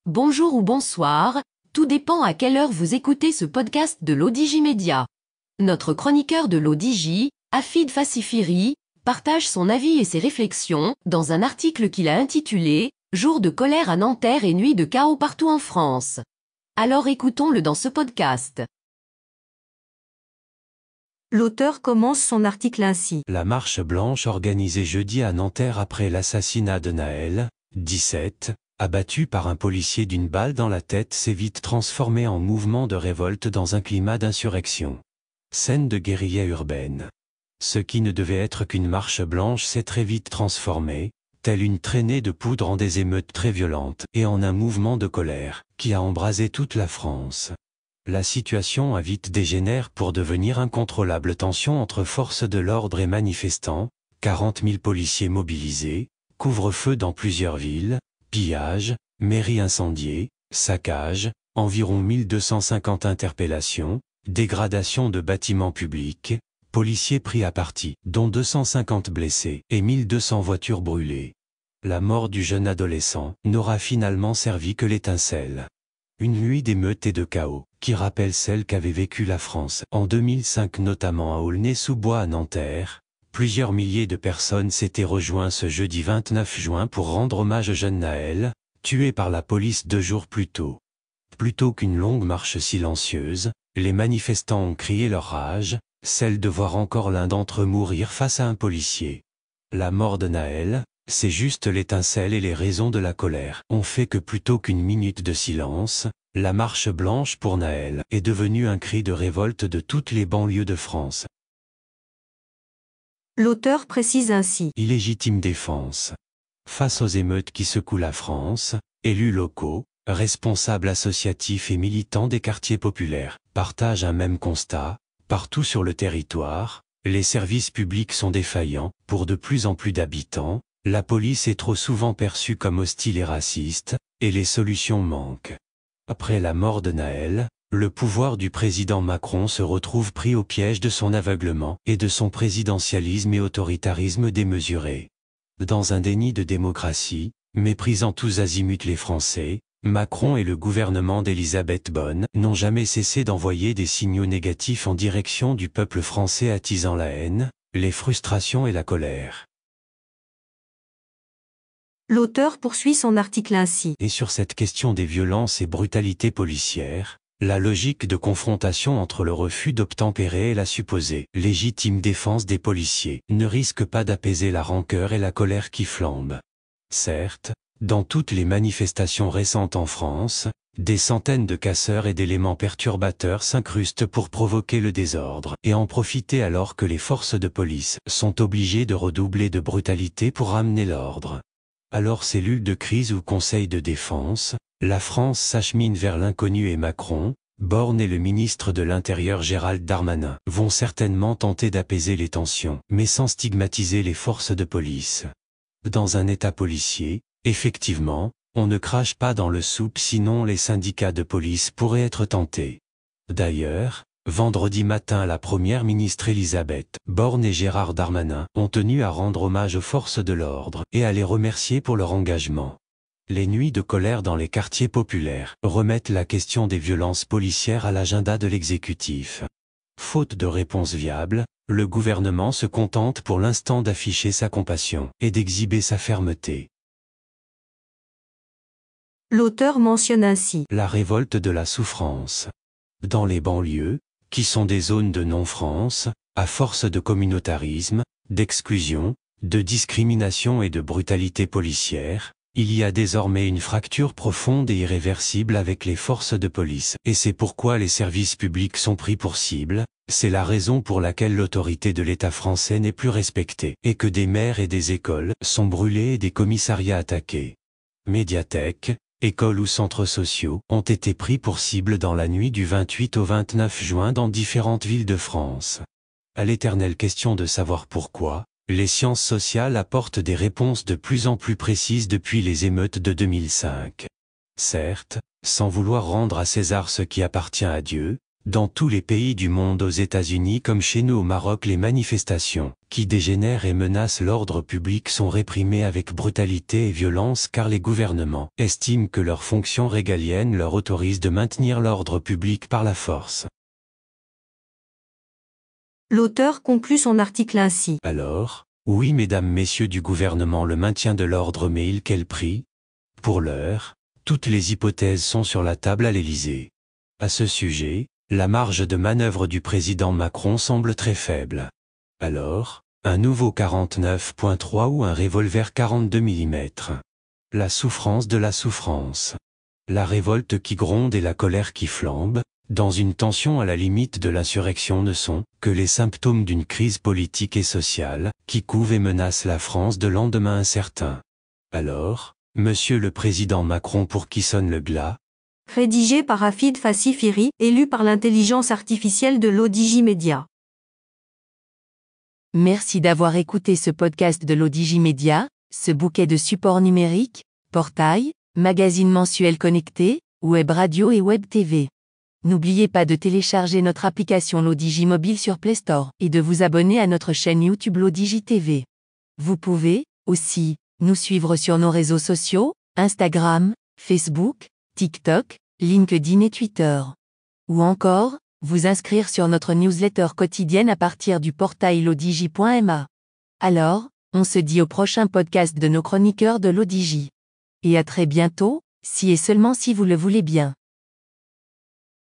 Bonjour ou bonsoir, tout dépend à quelle heure vous écoutez ce podcast de l'ODJ Média. Notre chroniqueur de l'ODJ, Afid Fassifiri, partage son avis et ses réflexions dans un article qu'il a intitulé « Jour de colère à Nanterre et nuit de chaos partout en France ». Alors écoutons-le dans ce podcast. L'auteur commence son article ainsi. La marche blanche organisée jeudi à Nanterre après l'assassinat de Naël, 17, abattu par un policier d'une balle dans la tête, s'est vite transformé en mouvement de révolte dans un climat d'insurrection. Scène de guérilla urbaine. Ce qui ne devait être qu'une marche blanche s'est très vite transformé, telle une traînée de poudre, en des émeutes très violentes et en un mouvement de colère qui a embrasé toute la France. La situation a vite dégénéré pour devenir incontrôlable tension entre forces de l'ordre et manifestants, 40 000 policiers mobilisés, couvre-feu dans plusieurs villes, pillages, mairies incendiées, saccages, environ 1250 interpellations, dégradation de bâtiments publics, policiers pris à partie, dont 250 blessés et 1200 voitures brûlées. La mort du jeune adolescent n'aura finalement servi que l'étincelle. Une nuit d'émeutes et de chaos, qui rappelle celle qu'avait vécue la France en 2005, notamment à Aulnay-sous-Bois à Nanterre. Plusieurs milliers de personnes s'étaient rejoints ce jeudi 29 juin pour rendre hommage au jeune Naël, tué par la police 2 jours plus tôt. Plutôt qu'une longue marche silencieuse, les manifestants ont crié leur rage, celle de voir encore l'un d'entre eux mourir face à un policier. La mort de Naël, c'est juste l'étincelle, et les raisons de la colère ont fait que plutôt qu'une minute de silence, la marche blanche pour Naël est devenue un cri de révolte de toutes les banlieues de France. L'auteur précise ainsi. Illégitime défense. Face aux émeutes qui secouent la France, élus locaux, responsables associatifs et militants des quartiers populaires partagent un même constat: partout sur le territoire, les services publics sont défaillants pour de plus en plus d'habitants, la police est trop souvent perçue comme hostile et raciste, et les solutions manquent. Après la mort de Naël, le pouvoir du président Macron se retrouve pris au piège de son aveuglement et de son présidentialisme et autoritarisme démesuré. Dans un déni de démocratie, méprisant tous azimuts les Français, Macron et le gouvernement d'Elisabeth Borne n'ont jamais cessé d'envoyer des signaux négatifs en direction du peuple français, attisant la haine, les frustrations et la colère. L'auteur poursuit son article ainsi. Et sur cette question des violences et brutalités policières, la logique de confrontation entre le refus d'obtempérer et la supposée légitime défense des policiers ne risque pas d'apaiser la rancœur et la colère qui flambent. Certes, dans toutes les manifestations récentes en France, des centaines de casseurs et d'éléments perturbateurs s'incrustent pour provoquer le désordre et en profiter alors que les forces de police sont obligées de redoubler de brutalité pour ramener l'ordre. Alors, cellule de crise ou conseil de défense, la France s'achemine vers l'inconnu et Macron, Borne et le ministre de l'Intérieur Gérald Darmanin vont certainement tenter d'apaiser les tensions, mais sans stigmatiser les forces de police. Dans un État policier, effectivement, on ne crache pas dans le soupe, sinon les syndicats de police pourraient être tentés. D'ailleurs, vendredi matin, la première ministre Elisabeth Borne et Gérald Darmanin ont tenu à rendre hommage aux forces de l'ordre et à les remercier pour leur engagement. Les nuits de colère dans les quartiers populaires remettent la question des violences policières à l'agenda de l'exécutif. Faute de réponse viable, le gouvernement se contente pour l'instant d'afficher sa compassion et d'exhiber sa fermeté. L'auteur mentionne ainsi. La révolte de la souffrance. Dans les banlieues, qui sont des zones de non-France, à force de communautarisme, d'exclusion, de discrimination et de brutalité policière, il y a désormais une fracture profonde et irréversible avec les forces de police, et c'est pourquoi les services publics sont pris pour cible. C'est la raison pour laquelle l'autorité de l'État français n'est plus respectée, et que des maires et des écoles sont brûlés et des commissariats attaqués. Médiathèques, écoles ou centres sociaux ont été pris pour cible dans la nuit du 28 au 29 juin dans différentes villes de France. À l'éternelle question de savoir pourquoi, les sciences sociales apportent des réponses de plus en plus précises depuis les émeutes de 2005. Certes, sans vouloir rendre à César ce qui appartient à Dieu, dans tous les pays du monde, aux États-Unis comme chez nous au Maroc, les manifestations qui dégénèrent et menacent l'ordre public sont réprimés avec brutalité et violence car les gouvernements estiment que leur fonction régalienne leur autorise de maintenir l'ordre public par la force. L'auteur conclut son article ainsi. Alors, oui mesdames messieurs du gouvernement le maintien de l'ordre mais il quel prix? Pour l'heure, toutes les hypothèses sont sur la table à l'Élysée. À ce sujet, la marge de manœuvre du président Macron semble très faible. Alors, un nouveau 49.3 ou un revolver 42 mm. La souffrance de la souffrance. La révolte qui gronde et la colère qui flambe, dans une tension à la limite de l'insurrection ne sont que les symptômes d'une crise politique et sociale, qui couve et menace la France de lendemain incertain. Alors, Monsieur le Président Macron pour qui sonne le glas? Rédigé par Hafid Fassifiri, élu par l'intelligence artificielle de l'ODJ Media. Merci d'avoir écouté ce podcast de l'ODJ Media, ce bouquet de supports numériques, portail, magazine mensuel connecté, web radio et web TV. N'oubliez pas de télécharger notre application l'ODJ Mobile sur Play Store et de vous abonner à notre chaîne YouTube l'ODJ TV. Vous pouvez, aussi, nous suivre sur nos réseaux sociaux, Instagram, Facebook, TikTok, LinkedIn et Twitter. Ou encore, vous inscrire sur notre newsletter quotidienne à partir du portail l'odj.ma. Alors, on se dit au prochain podcast de nos chroniqueurs de l'ODJ. Et à très bientôt, si et seulement si vous le voulez bien.